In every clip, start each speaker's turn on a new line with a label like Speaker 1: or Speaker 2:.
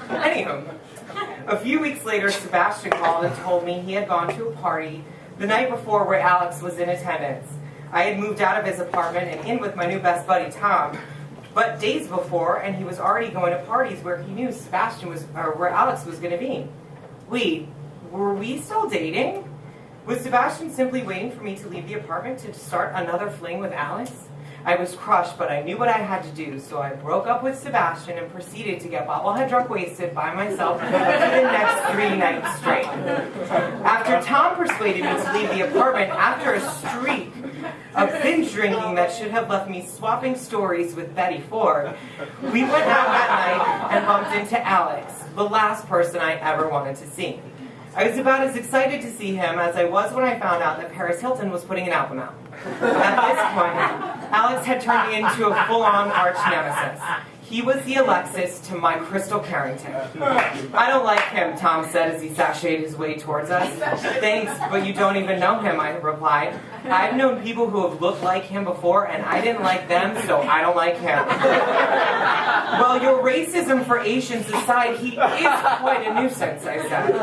Speaker 1: Anywho, a few weeks later, Sebastian called and told me he had gone to a party the night before where Alex was in attendance. I had moved out of his apartment and in with my new best buddy, Tom, but days before, and he was already going to parties where he knew where Alex was going to be. Wait, were we still dating? Was Sebastian simply waiting for me to leave the apartment to start another fling with Alex? I was crushed, but I knew what I had to do, so I broke up with Sebastian and proceeded to get bobblehead drunk wasted by myself for the next 3 nights straight. After Tom persuaded me to leave the apartment after a streak of binge drinking that should have left me swapping stories with Betty Ford, we went out that night and bumped into Alex, the last person I ever wanted to see. I was about as excited to see him as I was when I found out that Paris Hilton was putting an album out. At this point, Alex had turned into a full-on arch nemesis. He was the Alexis to my Crystal Carrington. I don't like him, Tom said as he sashayed his way towards us. Thanks, but you don't even know him, I replied. I've known people who have looked like him before, and I didn't like them, so I don't like him. Well, your racism for Asians aside, he is quite a nuisance, I said.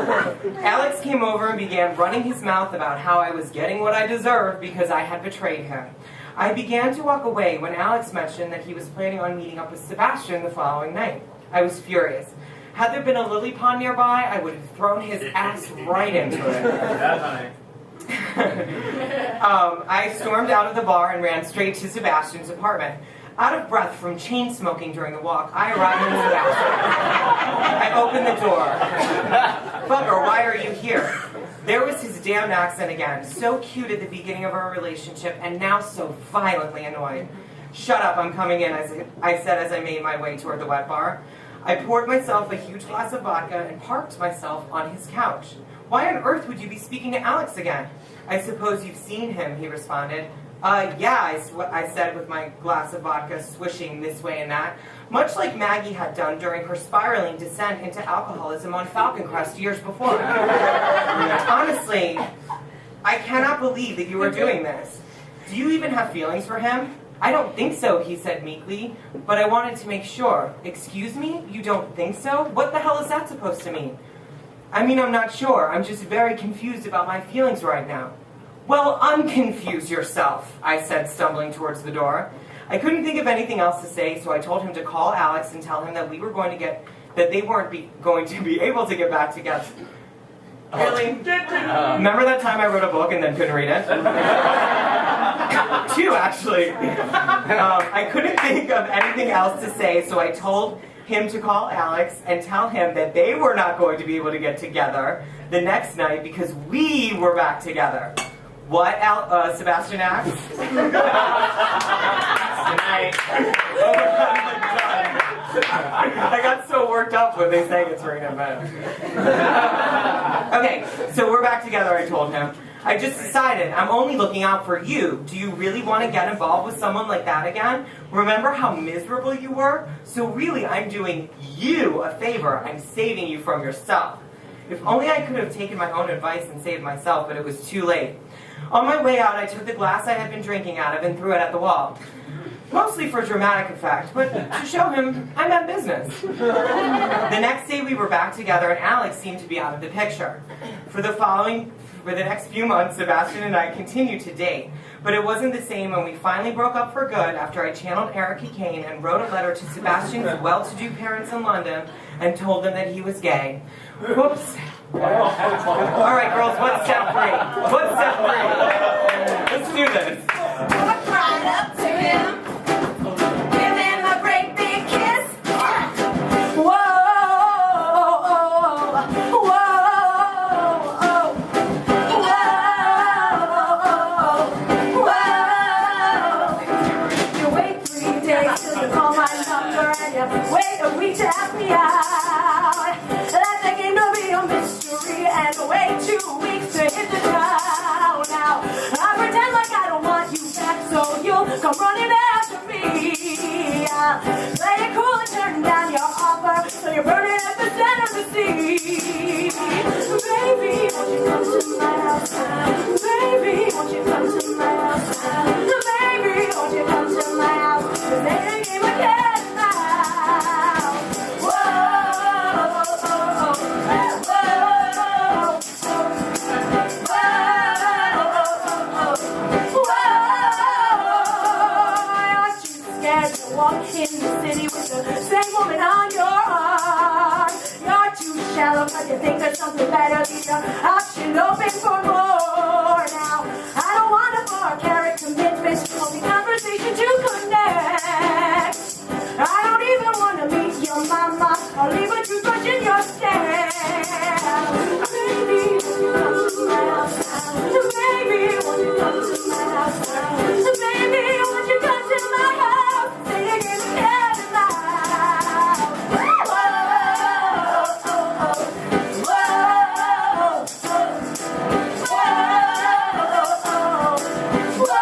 Speaker 1: Alex came over and began running his mouth about how I was getting what I deserved because I had betrayed him. I began to walk away when Alex mentioned that he was planning on meeting up with Sebastian the following night. I was furious. Had there been a lily pond nearby, I would have thrown his ass right into it. I stormed out of the bar and ran straight to Sebastian's apartment. Out of breath from chain smoking during the walk, I arrived in Sebastian. I opened the door. Bugger, why are you here? There was his damn accent again, so cute at the beginning of our relationship, and now so violently annoying. Shut up, I'm coming in, I said as I made my way toward the wet bar. I poured myself a huge glass of vodka and parked myself on his couch. Why on earth would you be speaking to Alex again? I suppose you've seen him, he responded. Yeah, I said with my glass of vodka swishing this way and that, much like Maggie had done during her spiraling descent into alcoholism on Falcon Crest years before. Honestly, I cannot believe that you are doing this. Do you even have feelings for him? I don't think so, he said meekly, but I wanted to make sure. Excuse me? You don't think so? What the hell is that supposed to mean? I mean, I'm not sure. I'm just very confused about my feelings right now. Well, unconfuse yourself, I said, stumbling towards the door. I couldn't think of anything else to say, so I told him to call Alex and tell him that they weren't going to be able to get back together. Really? Remember that time I wrote a book and then couldn't read it? 2, actually. I couldn't think of anything else to say, so I told him to call Alex and tell him that they were not going to be able to get together the next night because we were back together. What, Sebastian asked? Good night. I got so worked up when they sang It's Raining Men. Okay, so we're back together, I told him. I just decided I'm only looking out for you. Do you really want to get involved with someone like that again? Remember how miserable you were? So really, I'm doing you a favor. I'm saving you from yourself. If only I could have taken my own advice and saved myself, but it was too late. On my way out, I took the glass I had been drinking out of and threw it at the wall. Mostly for dramatic effect, but to show him I meant business. The next day we were back together and Alex seemed to be out of the picture. For the next few months, Sebastian and I continued to date, but it wasn't the same when we finally broke up for good after I channeled Erica Kane and wrote a letter to Sebastian's well-to-do parents in London and told them that he was gay. Whoops. All right, girls, what's step 3? What's step 3? Let's do this.
Speaker 2: Walk right up to him. Give him a great big kiss. Whoa, whoa, whoa. You wait 3 days till you call my number and you wait a week to ask me out. That became a real mystery and wait 2 weeks to hit the ground. Now I pretend like I don't want you back, so you'll come running out. you think there's something better, leave your option open for more. Now, I don't want a far-carrot commitment, only conversation to connect. I don't even want to meet your mama, I'll leave a toothbrush in your stand. Baby, won't you come to my house now? Baby, won't you come to my house now? Baby, won't you come to my house? Say it again, stand loud. Whoa, oh, oh, whoa, whoa, whoa.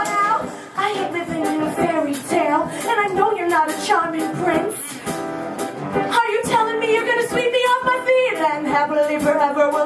Speaker 2: Now, I ain't living in a fairy tale, and I know you're not a charming prince. Are you telling me you're gonna sweep me off my feet and happily forever will